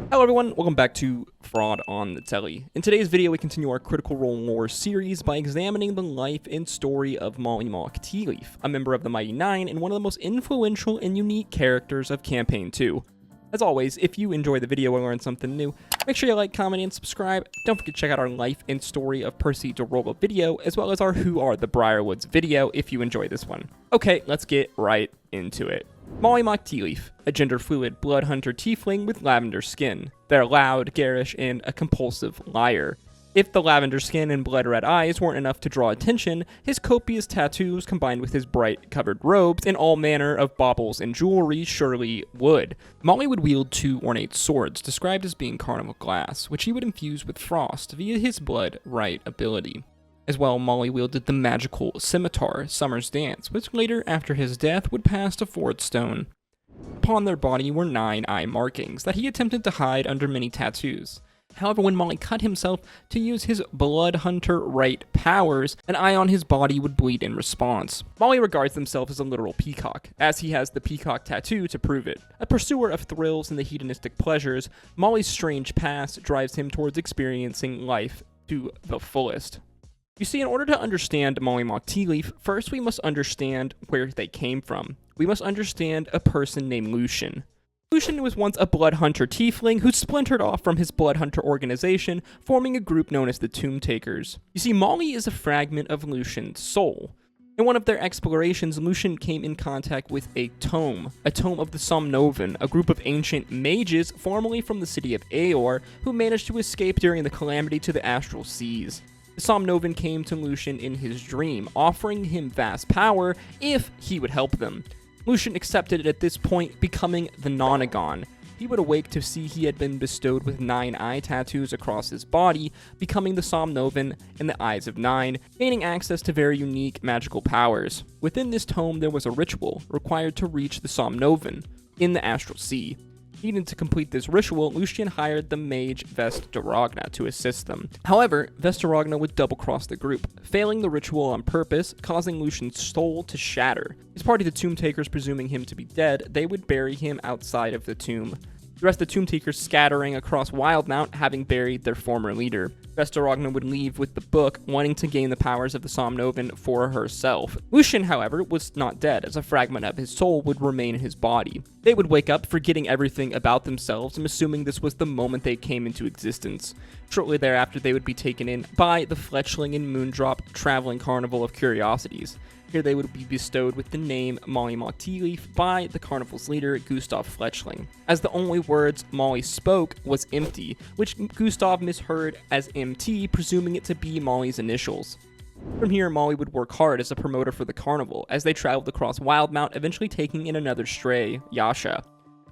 Hello everyone, welcome back to Fraud on the Telly. In today's video, we continue our Critical Role lore series by examining the life and story of Mollymauk Tealeaf, a member of the Mighty Nein and one of the most influential and unique characters of Campaign 2. As always, if you enjoy the video or learn something new, make sure you like, comment, and subscribe. Don't forget to check out our life and story of Percy DeRolla video, as well as our Who Are the Briarwoods video if you enjoy this one. Okay, let's get right into it. Mollymauk Tealeaf, a gender-fluid blood hunter tiefling with lavender skin. They're loud, garish, and a compulsive liar. If the lavender skin and blood-red eyes weren't enough to draw attention, his copious tattoos combined with his bright covered robes and all manner of baubles and jewelry surely would. Molly would wield two ornate swords described as being carnival glass, which he would infuse with frost via his blood-right ability. As well, Molly wielded the magical scimitar, Summer's Dance, which later, after his death, would pass to Fordstone. Upon their body were 9 eye markings that he attempted to hide under many tattoos. However, when Molly cut himself to use his blood hunter right powers, an eye on his body would bleed in response. Molly regards himself as a literal peacock, as he has the peacock tattoo to prove it. A pursuer of thrills and the hedonistic pleasures, Molly's strange past drives him towards experiencing life to the fullest. You see, in order to understand Mollymauk Tealeaf, first we must understand where they came from. We must understand a person named Lucien. Lucien was once a blood hunter tiefling who splintered off from his blood hunter organization, forming a group known as the Tomb Takers. You see, Molly is a fragment of Lucien's soul. In one of their explorations, Lucien came in contact with a tome of the Somnovan, a group of ancient mages formerly from the city of Aor, who managed to escape during the calamity to the astral seas. The Somnovan came to Lucien in his dream, offering him vast power if he would help them. Lucien accepted it at this point, becoming the Nonagon. He would awake to see he had been bestowed with 9 eye tattoos across his body, becoming the Somnovan and the Eyes of 9, gaining access to very unique magical powers. Within this tome, there was a ritual required to reach the Somnovan in the Astral Sea. Needing to complete this ritual, Lucien hired the mage Vestaragna to assist them. However, Vestaragna would double-cross the group, failing the ritual on purpose, causing Lucien's soul to shatter. His party, the Tomb Takers, presuming him to be dead, they would bury him outside of the tomb. The rest of the Tomb Takers scattering across Wildmount, having buried their former leader. Vestaragna would leave with the book, wanting to gain the powers of the Somnovan for herself. Lucien, however, was not dead, as a fragment of his soul would remain in his body. They would wake up, forgetting everything about themselves and assuming this was the moment they came into existence. Shortly thereafter, they would be taken in by the Fletchling and Moondrop traveling carnival of curiosities. Here they would be bestowed with the name Mollymauk Tealeaf by the carnival's leader, Gustav Fletchling, as the only words Molly spoke was empty, which Gustav misheard as MT, presuming it to be Molly's initials. From here, Molly would work hard as a promoter for the carnival, as they traveled across Wildmount, eventually taking in another stray, Yasha.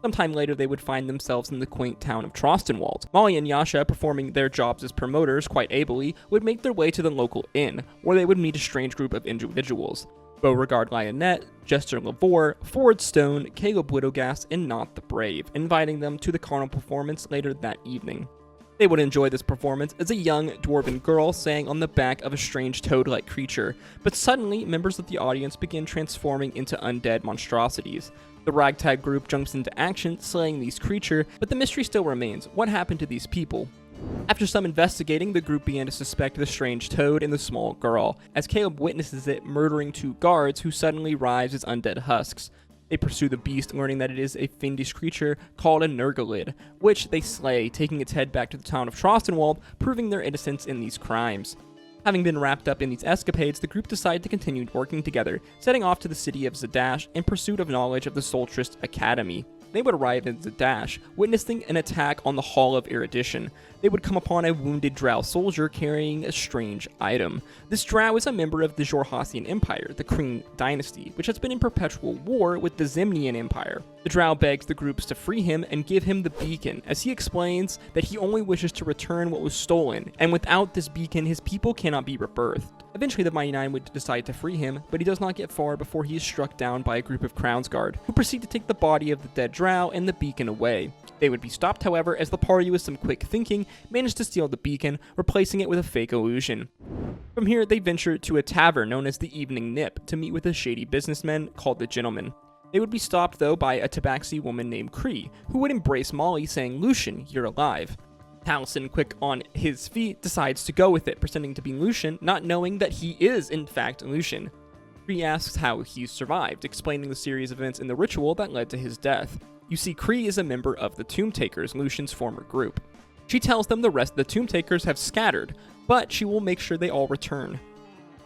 Sometime later, they would find themselves in the quaint town of Trostenwald. Molly and Yasha, performing their jobs as promoters quite ably, would make their way to the local inn, where they would meet a strange group of individuals. Beauregard Lionette, Jester Lavore, Fordstone, Caleb Widowgast, and Not the Brave, inviting them to the carnival performance later that evening. They would enjoy this performance as a young dwarven girl sang on the back of a strange toad-like creature, but suddenly members of the audience begin transforming into undead monstrosities. The ragtag group jumps into action, slaying these creatures, but the mystery still remains. What happened to these people? After some investigating, the group began to suspect the strange toad and the small girl, as Caleb witnesses it murdering 2 guards who suddenly rise as undead husks. They pursue the beast, learning that it is a fiendish creature called a Nurglid, which they slay, taking its head back to the town of Trostenwald, proving their innocence in these crimes. Having been wrapped up in these escapades, the group decided to continue working together, setting off to the city of Zadash in pursuit of knowledge of the Soltrist Academy. They would arrive in Zadash, witnessing an attack on the Hall of Erudition. They would come upon a wounded drow soldier carrying a strange item. This drow is a member of the Jorhassian Empire, the Cree dynasty, which has been in perpetual war with the Zimnian Empire. The drow begs the groups to free him and give him the beacon, as he explains that he only wishes to return what was stolen, and without this beacon, his people cannot be rebirthed. Eventually, the Mighty Nein would decide to free him, but he does not get far before he is struck down by a group of Crownsguard, who proceed to take the body of the dead drow and the beacon away. They would be stopped, however, as the party, with some quick thinking, managed to steal the beacon, replacing it with a fake illusion. From here, they venture to a tavern known as the Evening Nip to meet with a shady businessman called the Gentleman. They would be stopped, though, by a tabaxi woman named Cree, who would embrace Molly, saying, "Lucien, you're alive." Taliesin, quick on his feet, decides to go with it, pretending to be Lucien, not knowing that he is, in fact, Lucien. Cree asks how he survived, explaining the series of events in the ritual that led to his death. You see, Cree is a member of the Tomb Takers, Lucien's former group. She tells them the rest of the Tomb Takers have scattered, but she will make sure they all return.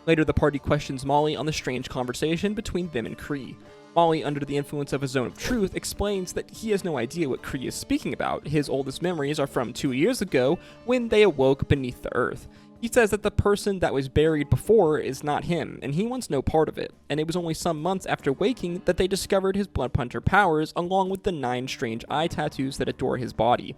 Later, the party questions Molly on the strange conversation between them and Cree. Molly, under the influence of a zone of truth, explains that he has no idea what Cree is speaking about. His oldest memories are from 2 years ago, when they awoke beneath the earth. He says that the person that was buried before is not him, and he wants no part of it, and it was only some months after waking that they discovered his blood puncher powers, along with the 9 strange eye tattoos that adore his body.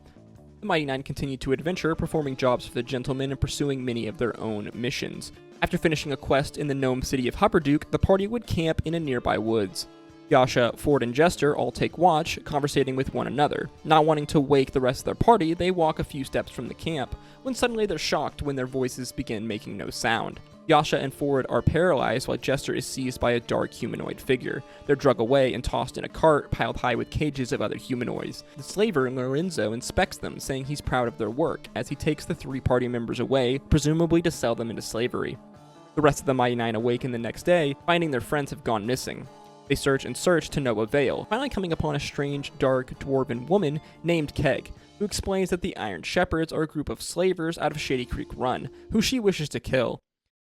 The Mighty Nein continued to adventure, performing jobs for the gentlemen and pursuing many of their own missions. After finishing a quest in the gnome city of Hupperduke, the party would camp in a nearby woods. Yasha, Ford, and Jester all take watch, conversating with one another. Not wanting to wake the rest of their party, they walk a few steps from the camp, when suddenly they're shocked when their voices begin making no sound. Yasha and Ford are paralyzed while Jester is seized by a dark humanoid figure. They're dragged away and tossed in a cart piled high with cages of other humanoids. The slaver, Lorenzo, inspects them, saying he's proud of their work, as he takes the 3 party members away, presumably to sell them into slavery. The rest of the Mighty Nein awaken the next day, finding their friends have gone missing. They search and search to no avail, finally coming upon a strange, dark, dwarven woman named Keg, who explains that the Iron Shepherds are a group of slavers out of Shady Creek Run, who she wishes to kill.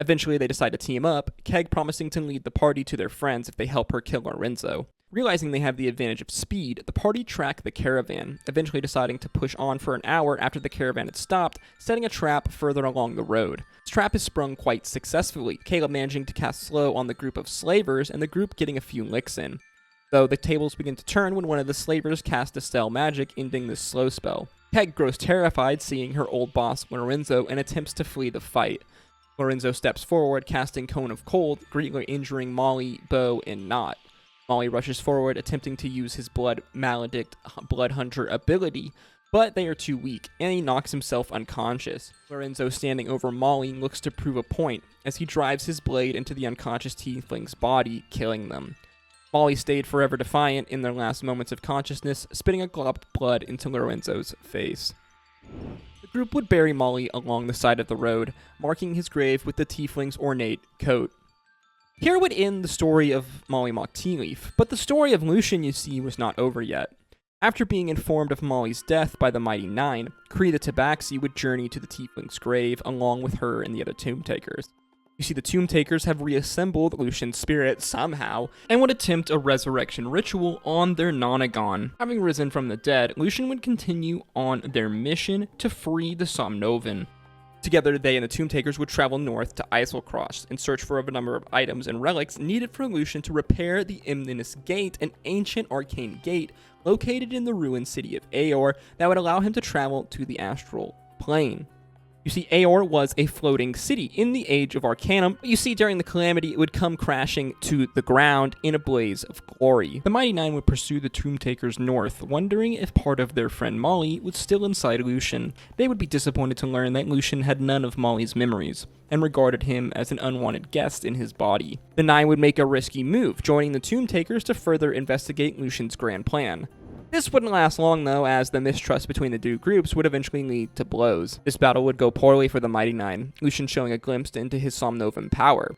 Eventually, they decide to team up, Keg promising to lead the party to their friends if they help her kill Lorenzo. Realizing they have the advantage of speed, the party track the caravan, eventually deciding to push on for an hour after the caravan had stopped, setting a trap further along the road. This trap is sprung quite successfully, Caleb managing to cast slow on the group of slavers and the group getting a few licks in. Though the tables begin to turn when one of the slavers casts dispel magic, ending this slow spell. Keg grows terrified seeing her old boss Lorenzo and attempts to flee the fight. Lorenzo steps forward, casting Cone of Cold, greatly injuring Molly, Bo, and Knot. Molly rushes forward, attempting to use his Blood Maledict Blood Hunter ability, but they are too weak, and he knocks himself unconscious. Lorenzo, standing over Molly, looks to prove a point, as he drives his blade into the unconscious tiefling's body, killing them. Molly stayed forever defiant in their last moments of consciousness, spitting a glob of blood into Lorenzo's face. The group would bury Molly along the side of the road, marking his grave with the tiefling's ornate coat. Here would end the story of Mollymauk Tealeaf, but the story of Lucien, you see, was not over yet. After being informed of Molly's death by the Mighty Nein, Cree the Tabaxi would journey to the tiefling's grave along with her and the other Tomb Takers. You see, the Tomb Takers have reassembled Lucien's spirit somehow, and would attempt a resurrection ritual on their Nonagon. Having risen from the dead, Lucien would continue on their mission to free the Somnovan. Together, they and the Tomb Takers would travel north to Eiselcross and search for a number of items and relics needed for Lucien to repair the Imninus Gate, an ancient arcane gate located in the ruined city of Aor that would allow him to travel to the astral plane. You see, Aor was a floating city in the Age of Arcanum, but you see, during the Calamity, it would come crashing to the ground in a blaze of glory. The Mighty Nein would pursue the Tomb Takers north, wondering if part of their friend Molly was still inside Lucien. They would be disappointed to learn that Lucien had none of Molly's memories, and regarded him as an unwanted guest in his body. The Nine would make a risky move, joining the Tomb Takers to further investigate Lucien's grand plan. This wouldn't last long, though, as the mistrust between the two groups would eventually lead to blows. This battle would go poorly for the Mighty Nein, Lucien showing a glimpse into his Somnovan power.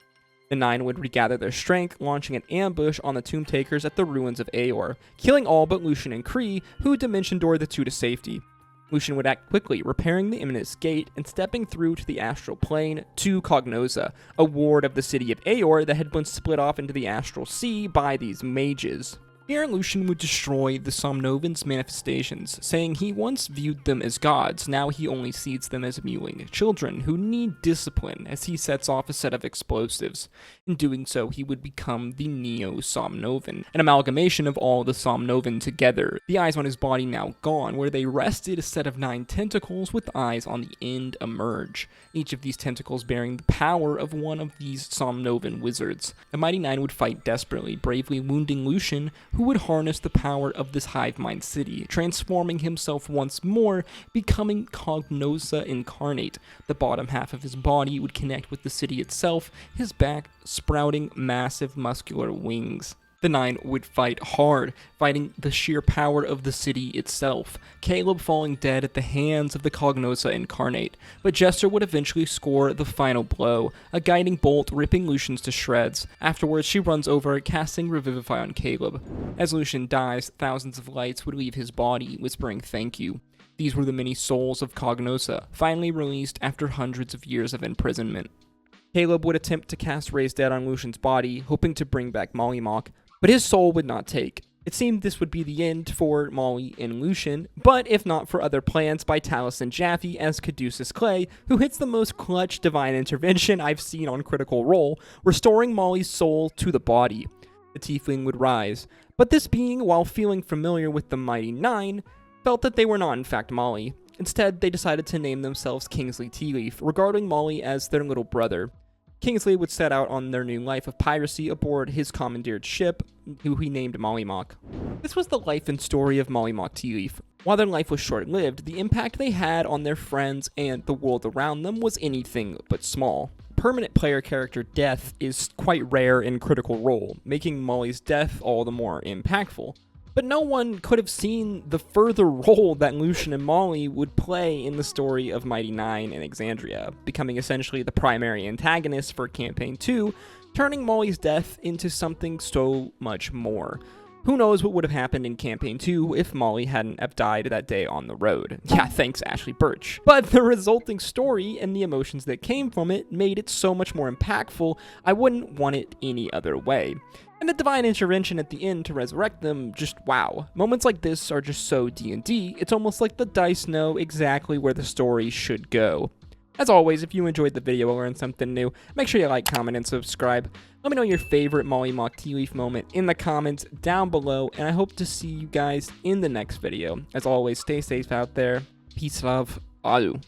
The Nine would regather their strength, launching an ambush on the Tomb Takers at the ruins of Aor, killing all but Lucien and Cree, who dimension doored the two to safety. Lucien would act quickly, repairing the Imninus Gate and stepping through to the astral plane to Cognouza, a ward of the city of Aor that had been split off into the astral sea by these mages. Here, Lucien would destroy the Somnovan's manifestations, saying he once viewed them as gods, now he only sees them as mewing children who need discipline, as he sets off a set of explosives. In doing so, he would become the Neo-Somnovan, an amalgamation of all the Somnovan together. The eyes on his body now gone, where they rested a set of 9 tentacles with eyes on the end emerge, each of these tentacles bearing the power of one of these Somnovan wizards. The Mighty Nein would fight desperately, bravely wounding Lucien, who would harness the power of this hive mind city, transforming himself once more, becoming Cognouza incarnate. The bottom half of his body would connect with the city itself, his back sprouting massive muscular wings. The Nine would fight hard, fighting the sheer power of the city itself, Caleb falling dead at the hands of the Cognouza incarnate, but Jester would eventually score the final blow, a guiding bolt ripping Lucian's to shreds. Afterwards, she runs over, casting Revivify on Caleb. As Lucien dies, thousands of lights would leave his body, whispering thank you. These were the many souls of Cognouza, finally released after hundreds of years of imprisonment. Caleb would attempt to cast Raise Dead on Lucian's body, hoping to bring back Mollymauk, but his soul would not take. It seemed this would be the end for Molly and Lucien, but if not for other plans by Taliesin Jaffe as Caduceus Clay, who hits the most clutch divine intervention I've seen on Critical Role, restoring Molly's soul to the body. The tiefling would rise, but this being, while feeling familiar with the Mighty Nein, felt that they were not in fact Molly. Instead, they decided to name themselves Kingsley Tealeaf, regarding Molly as their little brother. Kingsley would set out on their new life of piracy aboard his commandeered ship, who he named Mollymauk. This was the life and story of Mollymauk Tealeaf. While their life was short-lived, the impact they had on their friends and the world around them was anything but small. Permanent player character death is quite rare in Critical Role, making Molly's death all the more impactful. But no one could have seen the further role that Lucien and Molly would play in the story of Mighty Nein and Exandria, becoming essentially the primary antagonists for Campaign 2, turning Molly's death into something so much more. Who knows what would have happened in Campaign 2 if Molly hadn't have died that day on the road. Yeah, thanks Ashley Birch. But the resulting story and the emotions that came from it made it so much more impactful, I wouldn't want it any other way. And the divine intervention at the end to resurrect them, just wow. Moments like this are just so D&D, it's almost like the dice know exactly where the story should go. As always, if you enjoyed the video or learned something new, make sure you like, comment, and subscribe. Let me know your favorite Mollymauk Tealeaf moment in the comments down below, and I hope to see you guys in the next video. As always, stay safe out there. Peace, love, adieu.